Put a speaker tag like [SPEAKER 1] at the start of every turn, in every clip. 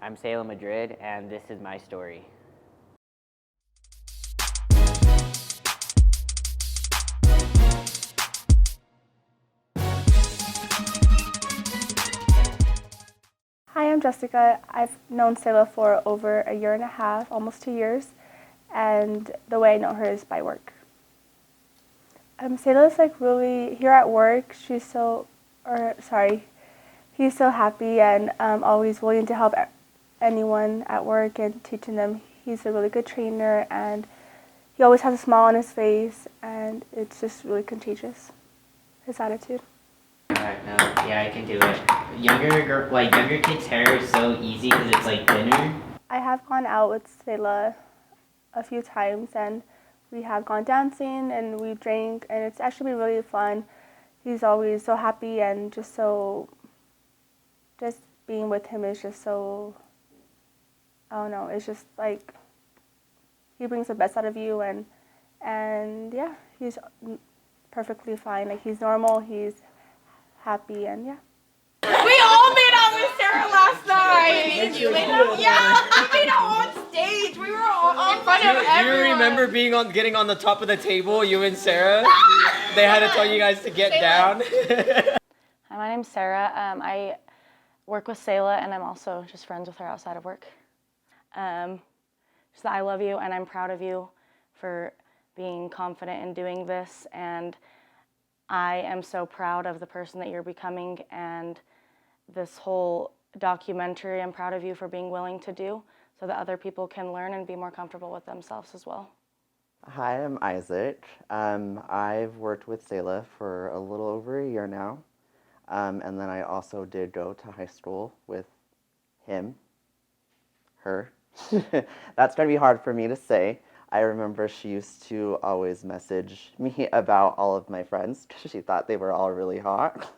[SPEAKER 1] I'm Selah Madrid, and this is my story.
[SPEAKER 2] Hi, I'm Jessica. I've known Selah for over a year and a half, almost 2 years, and the way I know her is by work. Selah's like really, here at work, he's so happy and always willing to help anyone at work and teaching them. He's a really good trainer, and he always has a smile on his face, and it's just really contagious, his attitude.
[SPEAKER 3] No, yeah, I can do it. Younger kids' hair is so easy because it's like thinner.
[SPEAKER 2] I have gone out with Selah a few times, and we have gone dancing and we drank, and it's actually been really fun. He's always so happy, and just being with him is just so, I don't know, it's just like he brings the best out of you, and yeah, he's perfectly fine. Like, he's normal, he's happy, and yeah.
[SPEAKER 4] We all made out with Sarah last night. You made out? Yeah, we made out on stage. We were all in front of everyone.
[SPEAKER 5] Do you remember getting on the top of the table, you and Sarah? They had to tell you guys to get down.
[SPEAKER 6] Hi, my name's Sarah. I work with Selah, and I'm also just friends with her outside of work. Just I love you, and I'm proud of you for being confident in doing this, and I am so proud of the person that you're becoming, and this whole documentary I'm proud of you for being willing to do so that other people can learn and be more comfortable with themselves as well.
[SPEAKER 7] Hi, I'm Isaac. I've worked with Selah for a little over a year now, and then I also did go to high school with her. That's going to be hard for me to say. I remember she used to always message me about all of my friends because she thought they were all really hot.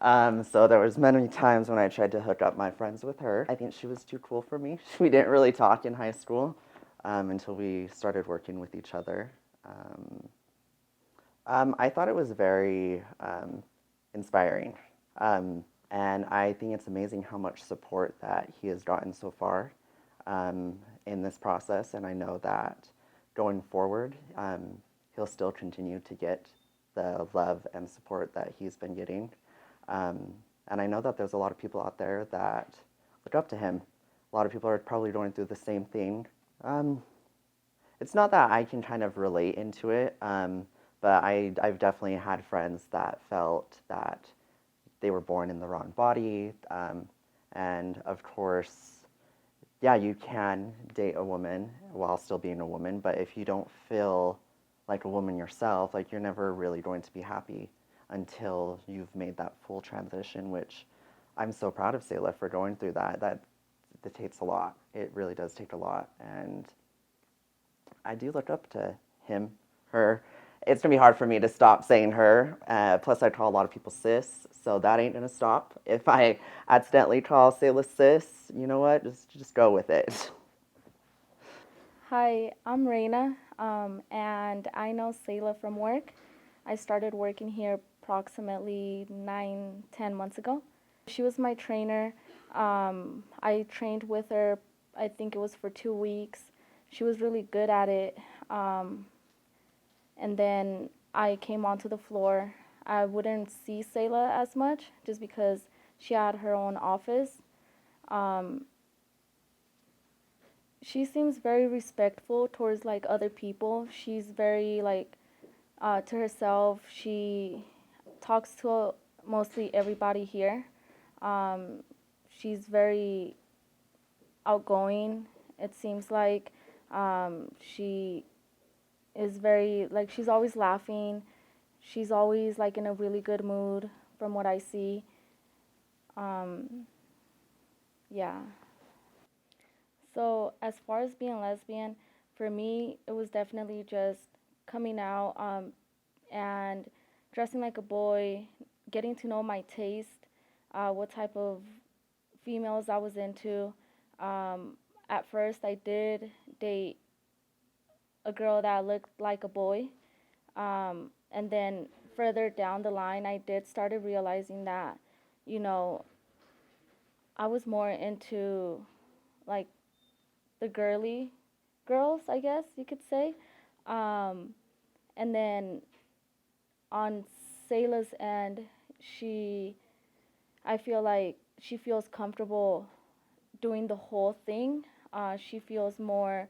[SPEAKER 7] So there was many times when I tried to hook up my friends with her. I think she was too cool for me. We didn't really talk in high school until we started working with each other. I thought it was very inspiring. And I think it's amazing how much support that he has gotten so far in this process, and I know that going forward, he'll still continue to get the love and support that he's been getting. And I know that there's a lot of people out there that look up to him. A lot of people are probably going through the same thing. It's not that I can kind of relate into it, but I've definitely had friends that felt that they were born in the wrong body, and of course, yeah, you can date a woman while still being a woman, but if you don't feel like a woman yourself, like, you're never really going to be happy until you've made that full transition, which I'm so proud of Selah for going through that. That takes a lot. It really does take a lot, and I do look up to him, her. It's going to be hard for me to stop saying her. Plus, I call a lot of people sis, so that ain't going to stop. If I accidentally call Selah sis, you know what? Just go with it.
[SPEAKER 8] Hi, I'm Reina, and I know Selah from work. I started working here approximately 9-10 months ago. She was my trainer. I trained with her, I think it was for 2 weeks. She was really good at it. And then I came onto the floor. I wouldn't see Selah as much just because she had her own office. She seems very respectful towards like other people. She's very like to herself. She talks to mostly everybody here. She's very outgoing. It seems like she is very, like, she's always laughing. She's always like in a really good mood from what I see. Yeah. So as far as being lesbian, for me, it was definitely just coming out and dressing like a boy, getting to know my taste, what type of females I was into. At first, I did date a girl that looked like a boy. And then further down the line, I did started realizing that, you know, I was more into like the girly girls, I guess you could say. And then on Selah's end, I feel like she feels comfortable doing the whole thing. She feels more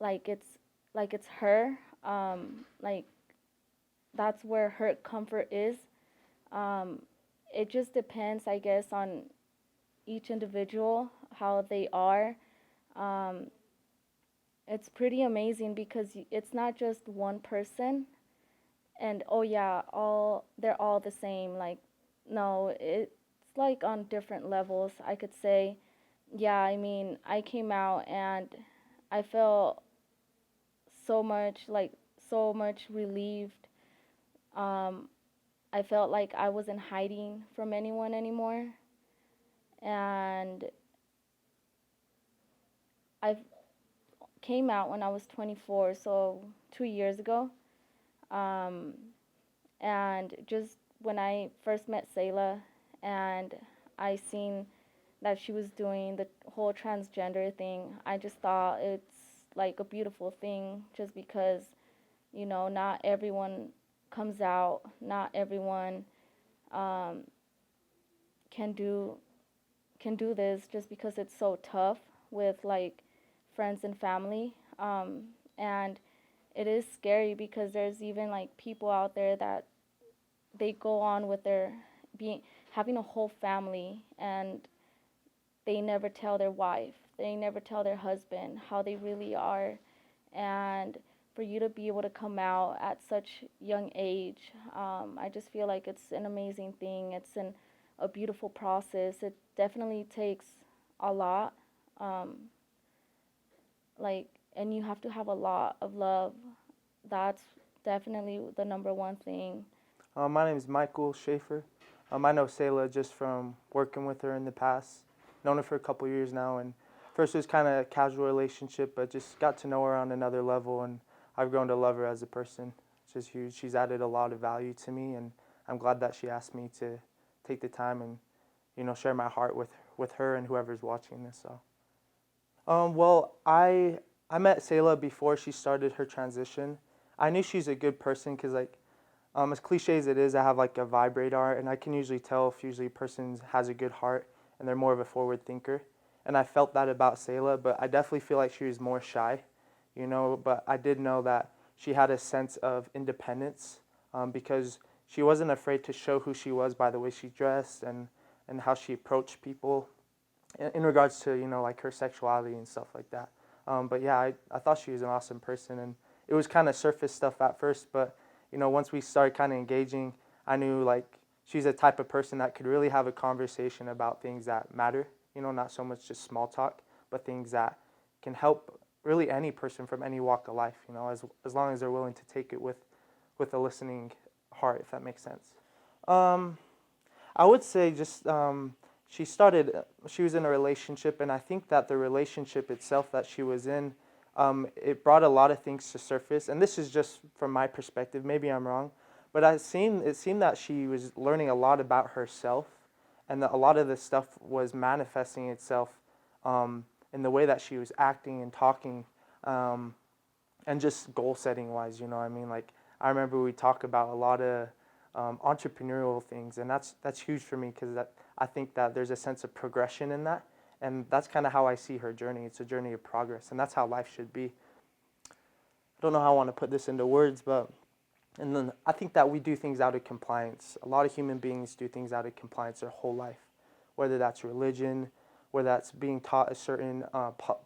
[SPEAKER 8] like it's her. Like that's where her comfort is. It just depends, I guess, on each individual how they are. It's pretty amazing because it's not just one person and oh yeah, they're all the same. Like no, it's like on different levels, I could say. Yeah, I mean, I came out and I felt so much relieved. Um, I felt like I wasn't hiding from anyone anymore. And I came out when I was 24, so 2 years ago. Um, and just when I first met Selah and I seen that she was doing the whole transgender thing, I just thought it's like a beautiful thing just because, you know, not everyone comes out, not everyone um, can do this just because it's so tough with like friends and family. And it is scary because there's even like people out there that they go on with their having a whole family and they never tell their wife, they never tell their husband how they really are. And for you to be able to come out at such young age, I just feel like it's an amazing thing. It's a beautiful process. It definitely takes a lot, and you have to have a lot of love. That's definitely the number one thing.
[SPEAKER 9] My name is Michael Schaefer. I know Selah just from working with her in the past. Known her for a couple years now, and first it was kind of a casual relationship, but just got to know her on another level, and I've grown to love her as a person. It's just huge. She's added a lot of value to me, and I'm glad that she asked me to take the time and, you know, share my heart with her and whoever's watching this. So, well, I met Selah before she started her transition. I knew she's a good person because, like, as cliche as it is, I have like a vibrator, and I can usually tell if usually a person has a good heart and they're more of a forward thinker. And I felt that about Selah, but I definitely feel like she was more shy, you know. But I did know that she had a sense of independence because she wasn't afraid to show who she was by the way she dressed and how she approached people in regards to, you know, like her sexuality and stuff like that. But yeah, I thought she was an awesome person, and it was kind of surface stuff at first, but you know, once we started kind of engaging, I knew like she's a type of person that could really have a conversation about things that matter, you know, not so much just small talk, but things that can help really any person from any walk of life, you know, as long as they're willing to take it with a listening heart, if that makes sense. I would say just she was in a relationship, and I think that the relationship itself that she was in, it brought a lot of things to surface, and this is just from my perspective. Maybe I'm wrong, but it seemed that she was learning a lot about herself, and that a lot of this stuff was manifesting itself in the way that she was acting and talking, and just goal setting wise. You know, I mean, like I remember we talk about a lot of entrepreneurial things, and that's huge for me because I think that there's a sense of progression in that. And that's kind of how I see her journey. It's a journey of progress, and that's how life should be. I don't know how I want to put this into words, and then I think that we do things out of compliance. A lot of human beings do things out of compliance their whole life, whether that's religion, whether that's being taught a certain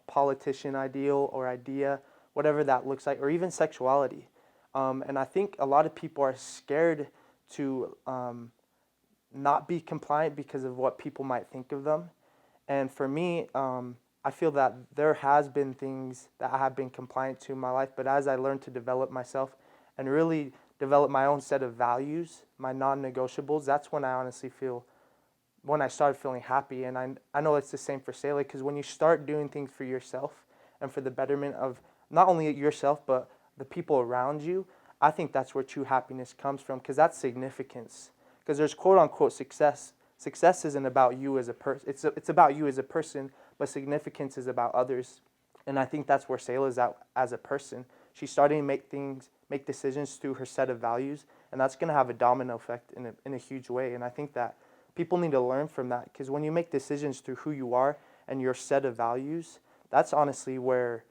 [SPEAKER 9] politician ideal or idea, whatever that looks like, or even sexuality. And I think a lot of people are scared to not be compliant because of what people might think of them. And for me, I feel that there has been things that I have been compliant to in my life, but as I learned to develop myself and really develop my own set of values, my non-negotiables, that's when I honestly when I started feeling happy. And I know it's the same for Selah, because when you start doing things for yourself and for the betterment of not only yourself, but the people around you, I think that's where true happiness comes from, because that's significance. Because there's quote-unquote success. Success isn't about you as a person. It's about you as a person, but significance is about others. And I think that's where Selah is at as a person. She's starting to make decisions through her set of values, and that's going to have a domino effect in a huge way. And I think that people need to learn from that, because when you make decisions through who you are and your set of values, that's honestly where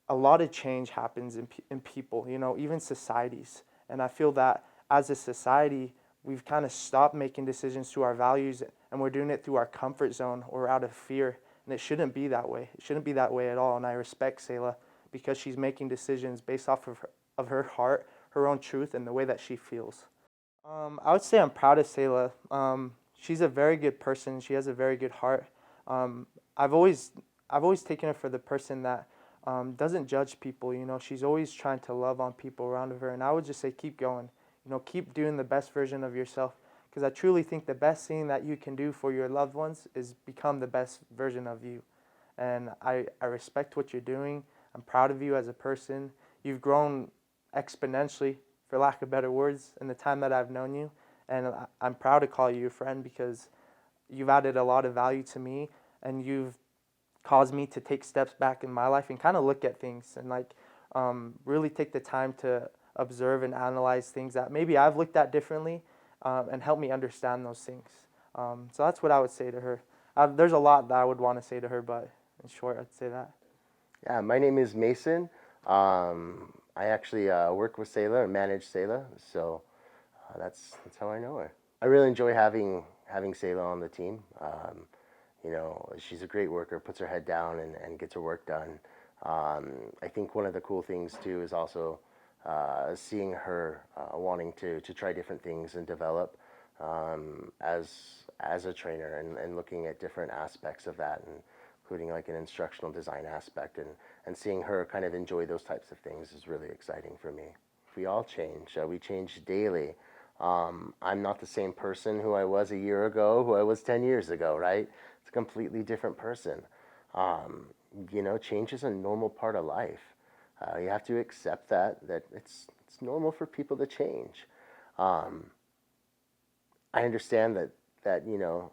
[SPEAKER 9] a lot of change happens in people, you know, even societies. And I feel that as a society, we've kind of stopped making decisions through our values, and we're doing it through our comfort zone or out of fear. And it shouldn't be that way. It shouldn't be that way at all. And I respect Selah because she's making decisions based off of her heart, her own truth, and the way that she feels. I would say I'm proud of Selah. She's a very good person. She has a very good heart. I've always taken her for the person that doesn't judge people. You know, she's always trying to love on people around her. And I would just say keep going. You know, keep doing the best version of yourself. Because I truly think the best thing that you can do for your loved ones is become the best version of you. And I respect what you're doing. I'm proud of you as a person. You've grown exponentially, for lack of better words, in the time that I've known you. And I'm proud to call you your friend because you've added a lot of value to me, and you've caused me to take steps back in my life and kind of look at things and really take the time to observe and analyze things that maybe I've looked at differently. And help me understand those things. So that's what I would say to her. There's a lot that I would want to say to her, but in short, I'd say that.
[SPEAKER 10] Yeah, my name is Mason. I actually work with Selah and manage Selah, so that's how I know her. I really enjoy having Selah on the team. You know, she's a great worker, puts her head down and gets her work done. I think one of the cool things too is also seeing her wanting to try different things and develop as a trainer and looking at different aspects of that, and including like an instructional design aspect, and seeing her kind of enjoy those types of things is really exciting for me. We all change. We change daily. I'm not the same person who I was a year ago, who I was 10 years ago, right? It's a completely different person. You know, change is a normal part of life. You have to accept that it's normal for people to change. I understand that you know,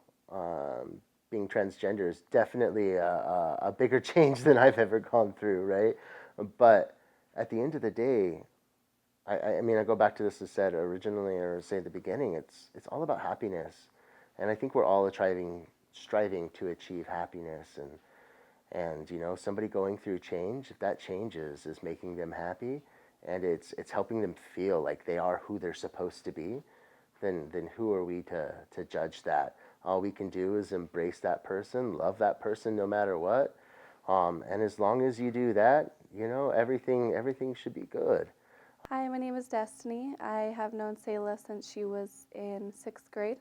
[SPEAKER 10] being transgender is definitely a bigger change than I've ever gone through, right? But at the end of the day, I mean, I go back to this as said originally, or say at the beginning, it's all about happiness. And I think we're all striving to achieve happiness, and you know, somebody going through change, if that change is making them happy, and it's helping them feel like they are who they're supposed to be, then who are we to judge that? All we can do is embrace that person, love that person no matter what. And as long as you do that, you know, everything should be good.
[SPEAKER 2] Hi, my name is Destiny. I have known Selah since she was in 6th grade,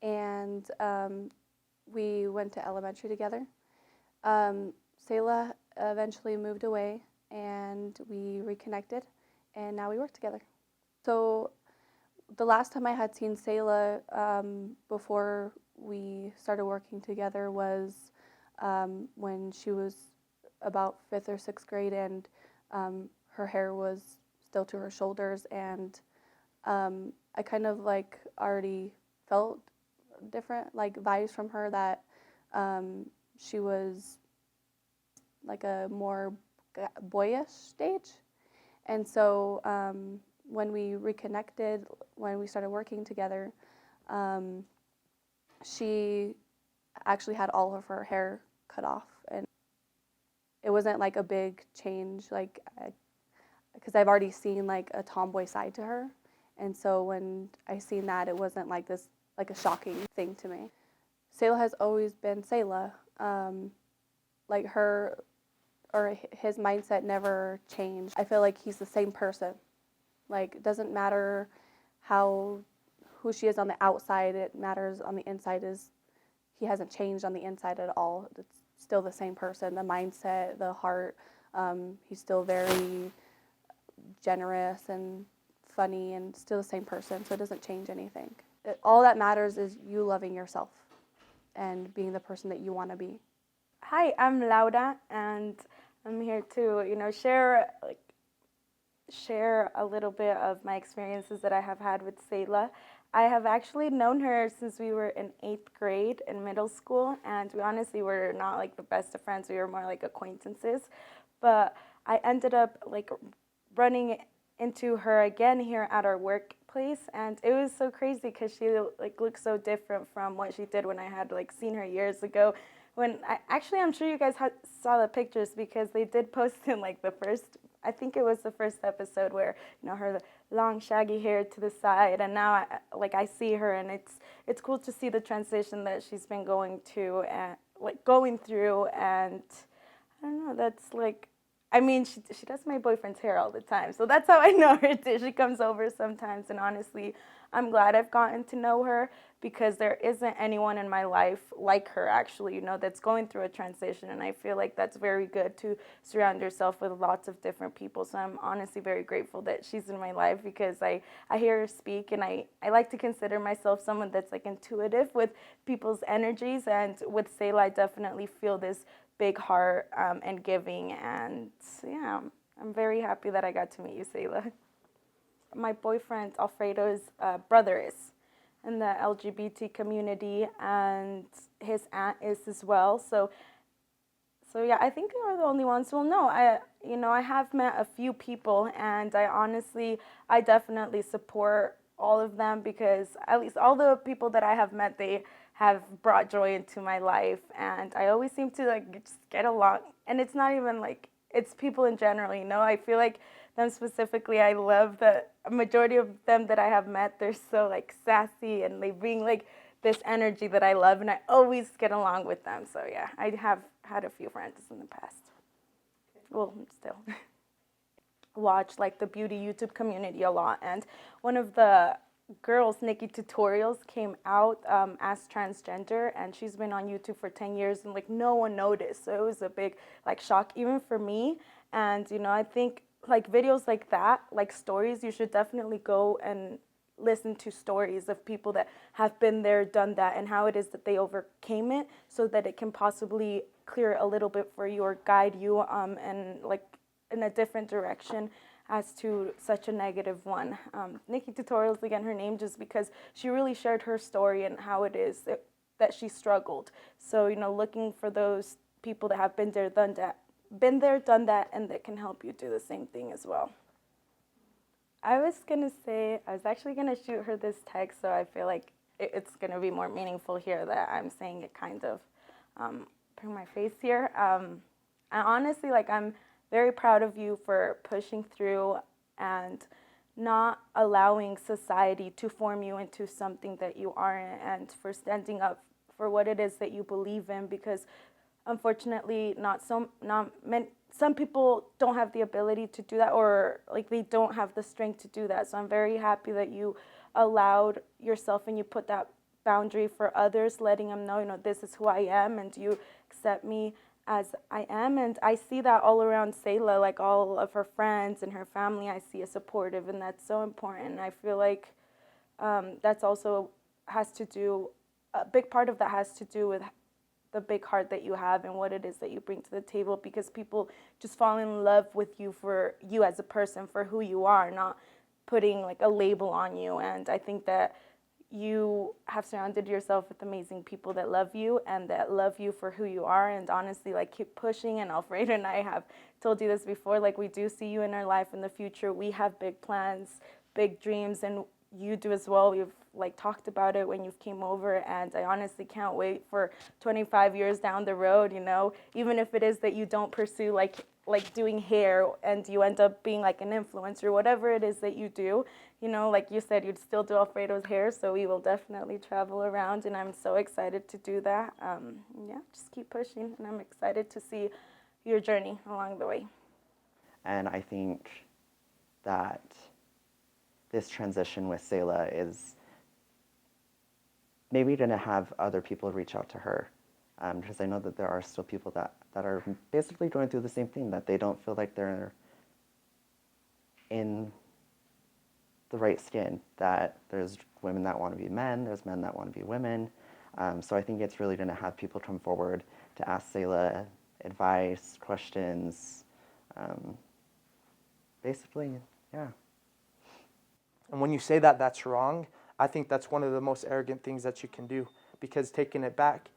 [SPEAKER 2] and we went to elementary together. Selah eventually moved away, and we reconnected, and now we work together. So the last time I had seen Selah before we started working together was when she was about 5th or 6th grade, and her hair was still to her shoulders, and I kind of like already felt different like vibes from her, that she was like a more boyish stage. And so when we reconnected, when we started working together, she actually had all of her hair cut off, and it wasn't like a big change, like because I've already seen like a tomboy side to her, and so when I seen that, it wasn't like this like a shocking thing to me. Selah has always been Selah. Like her or his mindset never changed. I feel like he's the same person. Like, it doesn't matter who she is on the outside, it matters on the inside. He hasn't changed on the inside at all. It's still the same person, the mindset, the heart. He's still very generous and funny, and still the same person, so it doesn't change anything. All that matters is you loving yourself and being the person that you want to be.
[SPEAKER 11] Hi, I'm Laura, and I'm here to, share
[SPEAKER 2] share a little bit of my experiences that I have had with Selah. I have actually known her since we were in 8th grade in middle school, and we honestly were not like the best of friends. We were more like acquaintances. But I ended up like running into her again here at our workplace, and it was so crazy because she like looked so different from what she did when I had like seen her years ago. When I'm sure you guys saw the pictures because they did post in like the first, I think it was the first episode where her long shaggy hair to the side, and now I see her, and it's cool to see the transition that she's been going to and going through, and I don't know, that's like, I mean, she does my boyfriend's hair all the time, so that's how I know her too. She comes over sometimes, and honestly, I'm glad I've gotten to know her because there isn't anyone in my life like her, actually, that's going through a transition, and I feel like that's very good to surround yourself with lots of different people. So I'm honestly very grateful that she's in my life because I hear her speak, and I like to consider myself someone that's like intuitive with people's energies, and with Selah, I definitely feel this big heart and giving, and yeah, I'm very happy that I got to meet you, Selah. My boyfriend Alfredo's brother is in the LGBT community, and his aunt is as well. So yeah, I think they are the only ones. Well, no, I have met a few people, and I definitely support all of them because at least all the people that I have met, they have brought joy into my life, and I always seem to like just get along. And it's not even like, it's people in general, I feel like them specifically, I love the majority of them that I have met. They're so like sassy, and they bring like this energy that I love, and I always get along with them. So yeah, I have had a few friends in the past. Well, still watch like the beauty YouTube community a lot, and one of the girls, Nikki Tutorials, came out as transgender, and she's been on YouTube for 10 years, and like no one noticed. So it was a big like shock even for me. And I think like videos like that, like stories, you should definitely go and listen to stories of people that have been there, done that, and how it is that they overcame it, so that it can possibly clear a little bit for you or guide you and like in a different direction as to such a negative one. Nikki Tutorials, again, her name just because she really shared her story and how it is that she struggled. So looking for those people that have been there, done that, and that can help you do the same thing as well. I was actually gonna shoot her this text, so I feel like it's gonna be more meaningful here that I'm saying it kind of through my face here. And honestly, like, I'm very proud of you for pushing through and not allowing society to form you into something that you aren't, and for standing up for what it is that you believe in, because unfortunately some people don't have the ability to do that, or like they don't have the strength to do that. So I'm very happy that you allowed yourself and you put that boundary for others, letting them know, this is who I am, and you accept me as I am. And I see that all around Selah, like all of her friends and her family, I see as supportive, and that's so important. And I feel like that's also has to do, a big part of that has to do with the big heart that you have and what it is that you bring to the table, because people just fall in love with you for you as a person, for who you are, not putting like a label on you. And I think that you have surrounded yourself with amazing people that love you and that love you for who you are. And honestly, like, keep pushing. And Alfredo and I have told you this before, like, we do see you in our life in the future. We have big plans, big dreams, and you do as well. We've like talked about it when you came over, and I honestly can't wait for 25 years down the road, even if it is that you don't pursue like doing hair and you end up being like an influencer, whatever it is that you do, like you said, you'd still do Alfredo's hair. So we will definitely travel around, and I'm so excited to do that. Yeah, just keep pushing, and I'm excited to see your journey along the way.
[SPEAKER 7] And I think that this transition with Selah is maybe going to have other people reach out to her, because I know that there are still people that are basically going through the same thing, that they don't feel like they're in the right skin, that there's women that want to be men, there's men that want to be women. So I think it's really going to have people come forward to ask Selah advice, questions, basically Yeah.
[SPEAKER 9] And when you say that that's wrong, I think that's one of the most arrogant things that you can do, because taking it back,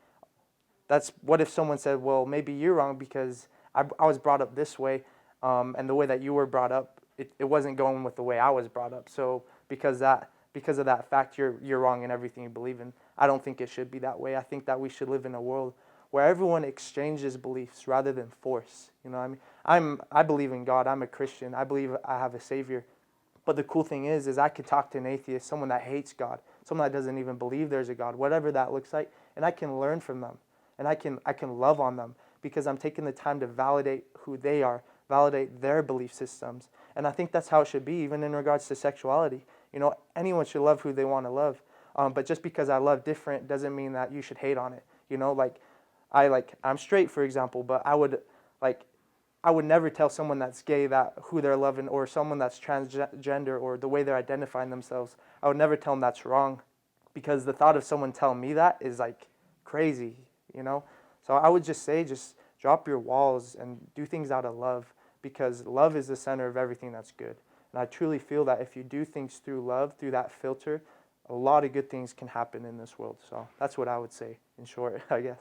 [SPEAKER 9] that's what if someone said, well, maybe you're wrong because I was brought up this way, and the way that you were brought up, it wasn't going with the way I was brought up. So because of that fact, you're wrong in everything you believe in. I don't think it should be that way. I think that we should live in a world where everyone exchanges beliefs rather than force. You know what I mean? I believe in God. I'm a Christian. I believe I have a Savior. But the cool thing is I could talk to an atheist, someone that hates God, someone that doesn't even believe there's a God, whatever that looks like, and I can learn from them, and I can love on them because I'm taking the time to validate who they are, validate their belief systems. And I think that's how it should be, even in regards to sexuality. You know, anyone should love who they want to love, but just because I love different doesn't mean that you should hate on it. You know, I'm straight, for example, but I would never tell someone that's gay that who they're loving, or someone that's transgender or the way they're identifying themselves. I would never tell them that's wrong, because the thought of someone telling me that is like crazy, you know? So I would just say, just drop your walls and do things out of love, because love is the center of everything that's good. And I truly feel that if you do things through love, through that filter, a lot of good things can happen in this world. So that's what I would say in short, I guess.